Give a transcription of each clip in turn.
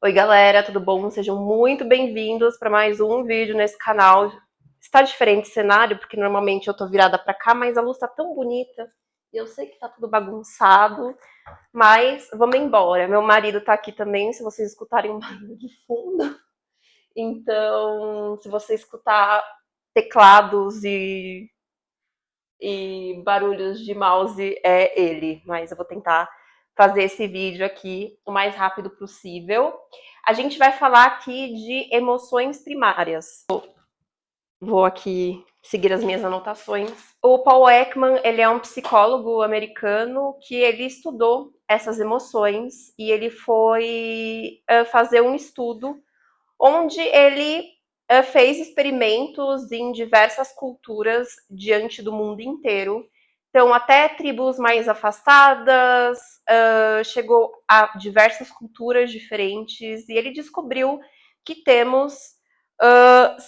Oi galera, tudo bom? Sejam muito bem-vindos para mais um vídeo nesse canal. Está diferente o cenário, porque normalmente eu tô virada para cá, mas a luz tá tão bonita. E eu sei que tá tudo bagunçado, mas vamos embora. Meu marido tá aqui também, se vocês escutarem um barulho de fundo. Então, se você escutar teclados e barulhos de mouse, é ele. Mas eu vou tentar fazer esse vídeo aqui o mais rápido possível. A gente vai falar aqui de emoções primárias. Vou aqui seguir as minhas anotações. O Paul Ekman, ele é um psicólogo americano que ele estudou essas emoções e ele foi fazer um estudo onde ele fez experimentos em diversas culturas diante do mundo inteiro. Então, até tribos mais afastadas, chegou a diversas culturas diferentes, e ele descobriu que temos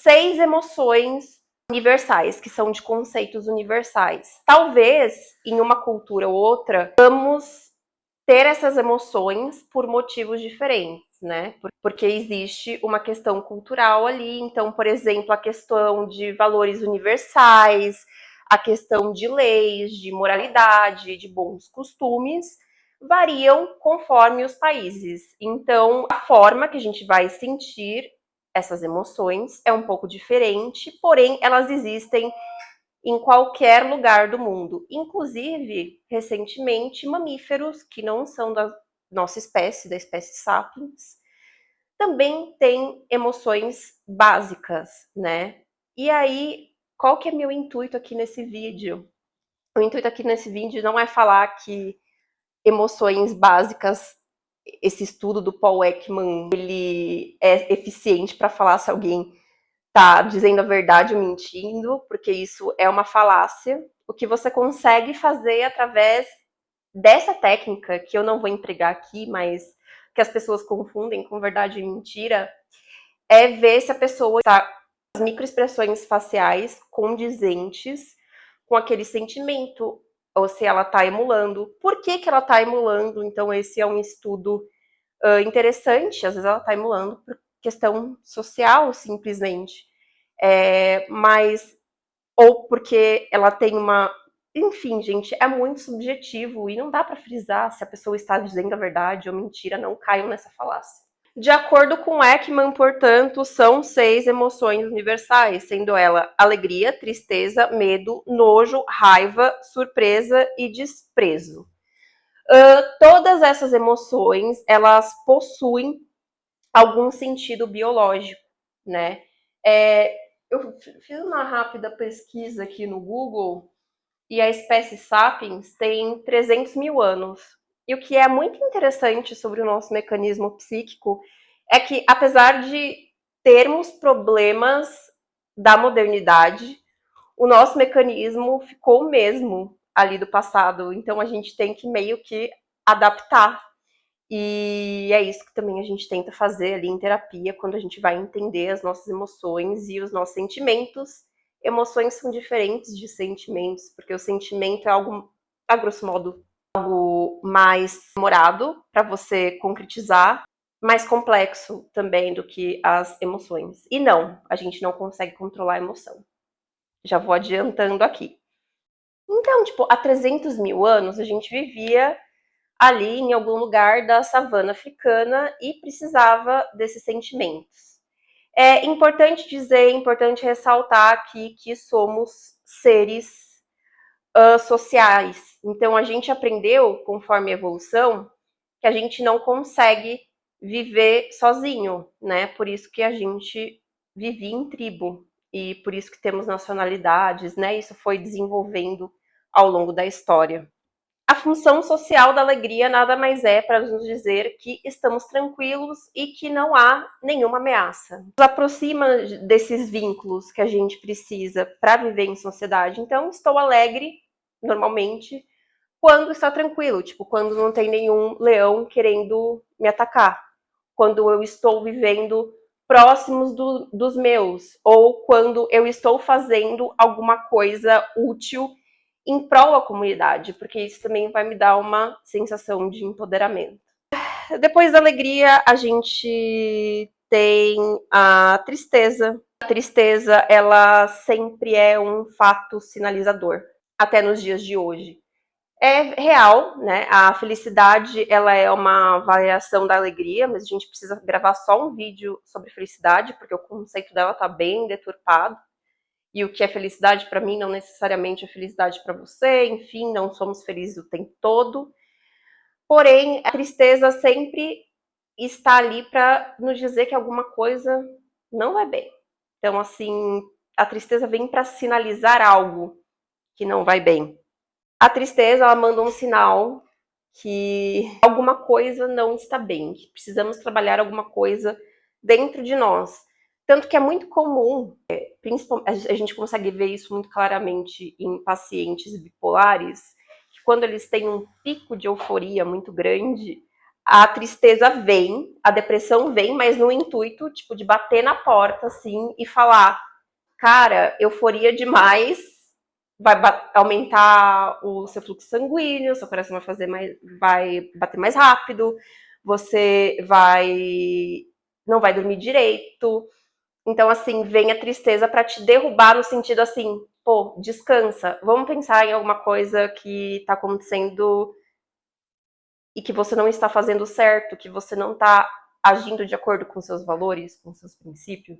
6 emoções universais, que são de conceitos universais. Talvez, em uma cultura ou outra, vamos ter essas emoções por motivos diferentes, né? Porque existe uma questão cultural ali, então, por exemplo, a questão de valores universais, a questão de leis, de moralidade, de bons costumes, variam conforme os países. Então, a forma que a gente vai sentir essas emoções é um pouco diferente, porém, elas existem em qualquer lugar do mundo. Inclusive, recentemente, mamíferos que não são da nossa espécie, da espécie Sapiens, também têm emoções básicas, né? E aí, qual que é meu intuito aqui nesse vídeo? O intuito aqui nesse vídeo não é falar que emoções básicas, esse estudo do Paul Ekman, ele é eficiente para falar se alguém tá dizendo a verdade ou mentindo, porque isso é uma falácia. O que você consegue fazer através dessa técnica, que eu não vou empregar aqui, mas que as pessoas confundem com verdade e mentira, é ver se a pessoa está com as microexpressões faciais condizentes com aquele sentimento, ou se ela está emulando. Por que ela está emulando? Então, esse é um estudo interessante. Às vezes ela está emulando por questão social, simplesmente. Mas ou porque ela tem uma... Enfim, gente, é muito subjetivo e não dá para frisar se a pessoa está dizendo a verdade ou mentira, não caiam nessa falácia. De acordo com Ekman, portanto, são 6 emoções universais, sendo ela alegria, tristeza, medo, nojo, raiva, surpresa e desprezo. Todas essas emoções, elas possuem algum sentido biológico, né? Eu fiz uma rápida pesquisa aqui no Google e a espécie Sapiens tem 300 mil anos. E o que é muito interessante sobre o nosso mecanismo psíquico é que, apesar de termos problemas da modernidade, o nosso mecanismo ficou o mesmo ali do passado. Então, a gente tem que meio que adaptar. E é isso que também a gente tenta fazer ali em terapia, quando a gente vai entender as nossas emoções e os nossos sentimentos. Emoções são diferentes de sentimentos, porque o sentimento é algo, a grosso modo, algo mais demorado para você concretizar, mais complexo também do que as emoções. E não, a gente não consegue controlar a emoção. Já vou adiantando aqui. Então, tipo, há 300 mil anos a gente vivia ali em algum lugar da savana africana e precisava desses sentimentos. É importante dizer, é importante ressaltar aqui que somos seres sociais. Então, a gente aprendeu, conforme a evolução, que a gente não consegue viver sozinho, né? Por isso que a gente vivia em tribo e por isso que temos nacionalidades, né? Isso foi desenvolvendo ao longo da história. A função social da alegria nada mais é para nos dizer que estamos tranquilos e que não há nenhuma ameaça. Nos aproxima desses vínculos que a gente precisa para viver em sociedade. Então, estou alegre, normalmente, quando está tranquilo, tipo, quando não tem nenhum leão querendo me atacar. Quando eu estou vivendo próximos dos meus, ou quando eu estou fazendo alguma coisa útil em prol da comunidade, porque isso também vai me dar uma sensação de empoderamento. Depois da alegria, a gente tem a tristeza. A tristeza, ela sempre é um fato sinalizador, até nos dias de hoje. É real, né? A felicidade, ela é uma variação da alegria, mas a gente precisa gravar só um vídeo sobre felicidade, porque o conceito dela tá bem deturpado. E o que é felicidade para mim não necessariamente é felicidade para você, enfim, não somos felizes o tempo todo. Porém, a tristeza sempre está ali para nos dizer que alguma coisa não vai bem. Então, assim, a tristeza vem para sinalizar algo que não vai bem. A tristeza, ela manda um sinal que alguma coisa não está bem, que precisamos trabalhar alguma coisa dentro de nós. Tanto que é muito comum, principalmente, a gente consegue ver isso muito claramente em pacientes bipolares, que quando eles têm um pico de euforia muito grande, a tristeza vem, a depressão vem, mas no intuito, tipo, de bater na porta, assim, e falar, cara, euforia demais, vai aumentar o seu fluxo sanguíneo, seu coração vai bater mais rápido, você não vai dormir direito. Então, assim, vem a tristeza para te derrubar no sentido assim, pô, descansa, vamos pensar em alguma coisa que está acontecendo e que você não está fazendo certo, que você não está agindo de acordo com seus valores, com seus princípios,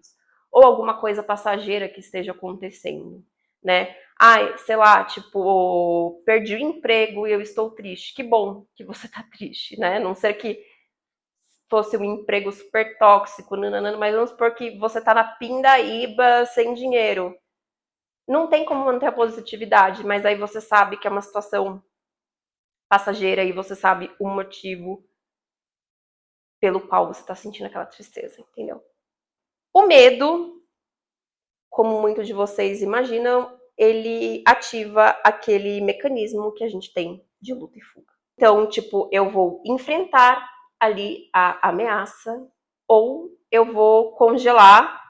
ou alguma coisa passageira que esteja acontecendo, né? Ai, sei lá, tipo, perdi o emprego e eu estou triste. Que bom que você tá triste, né? Não ser que fosse um emprego super tóxico, nananana, mas vamos supor que você tá na pindaíba sem dinheiro. Não tem como manter a positividade, mas aí você sabe que é uma situação passageira e você sabe o motivo pelo qual você está sentindo aquela tristeza, entendeu? O medo, como muitos de vocês imaginam, ele ativa aquele mecanismo que a gente tem de luta e fuga. Então, tipo, eu vou enfrentar ali a ameaça ou eu vou congelar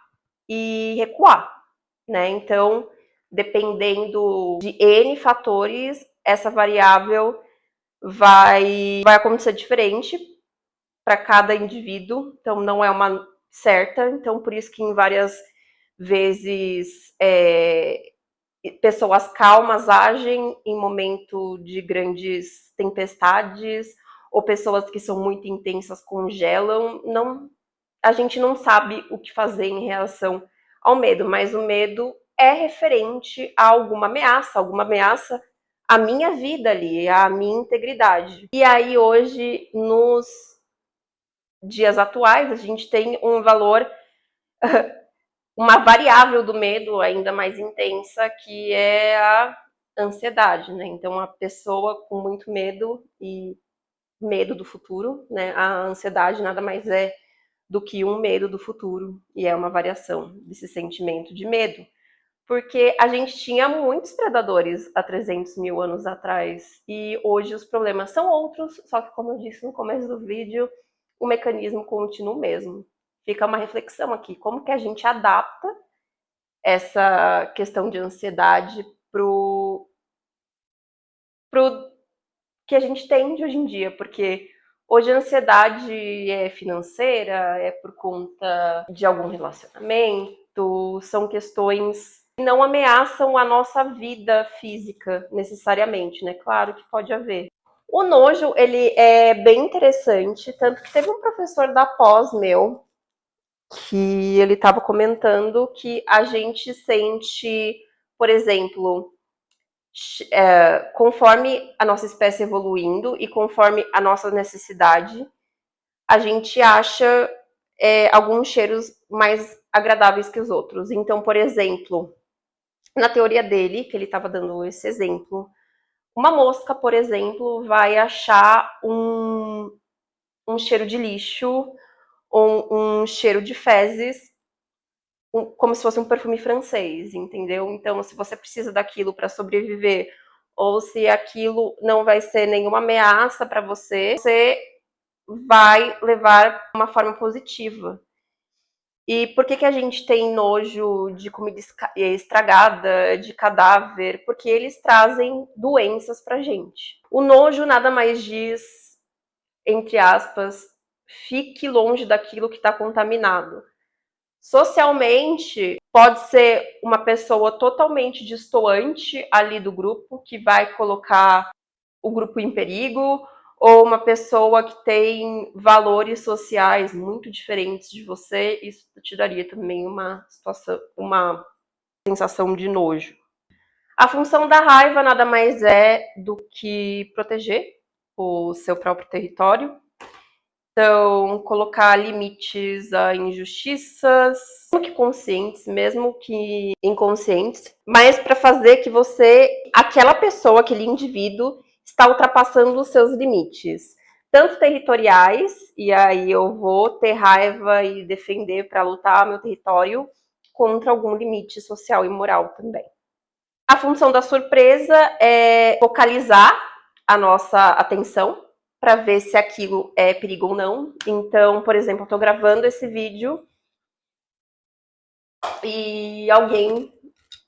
e recuar, né? Então, dependendo de N fatores, essa variável vai acontecer diferente para cada indivíduo, então não é uma certa, então por isso que em várias vezes pessoas calmas agem em momento de grandes tempestades, ou pessoas que são muito intensas congelam. Não, a gente não sabe o que fazer em relação ao medo, mas o medo é referente a alguma ameaça à minha vida ali, à minha integridade. E aí hoje, nos dias atuais, a gente tem um valor, uma variável do medo ainda mais intensa, que é a ansiedade, né? Então, a pessoa com muito medo e medo do futuro, né? A ansiedade nada mais é do que um medo do futuro, e é uma variação desse sentimento de medo. Porque a gente tinha muitos predadores há 300 mil anos atrás, e hoje os problemas são outros, só que, como eu disse no começo do vídeo, o mecanismo continua o mesmo. Fica uma reflexão aqui, como que a gente adapta essa questão de ansiedade pro que a gente tem de hoje em dia, porque hoje a ansiedade é financeira, é por conta de algum relacionamento, são questões que não ameaçam a nossa vida física necessariamente, né? Claro que pode haver. O nojo, ele é bem interessante, tanto que teve um professor da pós meu que ele estava comentando que a gente sente, por exemplo, conforme a nossa espécie evoluindo e conforme a nossa necessidade, a gente acha alguns cheiros mais agradáveis que os outros. Então, por exemplo, na teoria dele, que ele estava dando esse exemplo, uma mosca, por exemplo, vai achar um cheiro de lixo ou um cheiro de fezes como se fosse um perfume francês, entendeu? Então, se você precisa daquilo para sobreviver, ou se aquilo não vai ser nenhuma ameaça para você, você vai levar uma forma positiva. E por que a gente tem nojo de comida estragada, de cadáver? Porque eles trazem doenças pra gente. O nojo nada mais diz entre aspas, fique longe daquilo que está contaminado. Socialmente, pode ser uma pessoa totalmente destoante ali do grupo, que vai colocar o grupo em perigo, ou uma pessoa que tem valores sociais muito diferentes de você, isso te daria também uma situação, uma sensação de nojo. A função da raiva nada mais é do que proteger o seu próprio território. Então, colocar limites a injustiças, mesmo que conscientes, mesmo que inconscientes, mas para fazer que você, aquela pessoa, aquele indivíduo, está ultrapassando os seus limites, tanto territoriais, e aí eu vou ter raiva e defender para lutar meu território, contra algum limite social e moral também. A função da surpresa é focalizar a nossa atenção para ver se aquilo é perigo ou não. Então, por exemplo, eu estou gravando esse vídeo e alguém,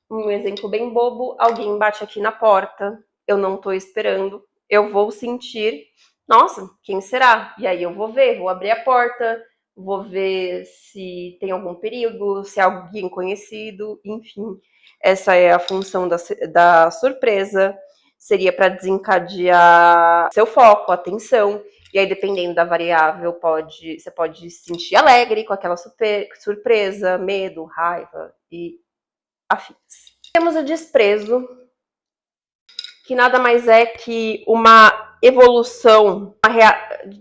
um exemplo bem bobo, alguém bate aqui na porta, eu não estou esperando, eu vou sentir, nossa, quem será? E aí eu vou ver, vou abrir a porta, vou ver se tem algum perigo, se é alguém conhecido, enfim. Essa é a função da surpresa, seria para desencadear seu foco, atenção, e aí dependendo da variável, você pode se sentir alegre com aquela surpresa, medo, raiva e afins. Temos o desprezo, que nada mais é que uma evolução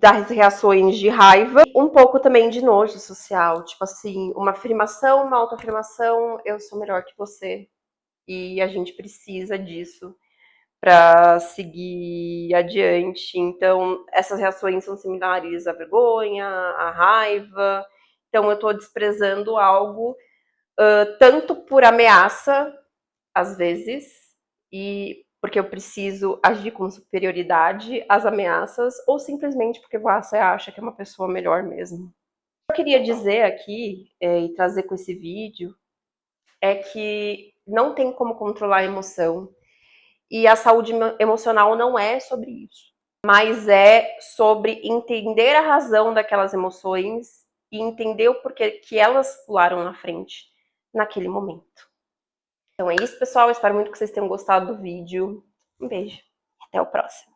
das reações de raiva, um pouco também de nojo social, tipo assim, uma afirmação, uma autoafirmação, eu sou melhor que você, e a gente precisa disso para seguir adiante. Então, essas reações são similares à vergonha, à raiva. Então, eu estou desprezando algo tanto por ameaça, às vezes, e porque eu preciso agir com superioridade às ameaças, ou simplesmente porque você acha que é uma pessoa melhor mesmo. O que eu queria dizer aqui, e trazer com esse vídeo, é que não tem como controlar a emoção, e a saúde emocional não é sobre isso, mas é sobre entender a razão daquelas emoções e entender o porquê que elas pularam na frente naquele momento. Então é isso, pessoal. Espero muito que vocês tenham gostado do vídeo. Um beijo. Até o próximo.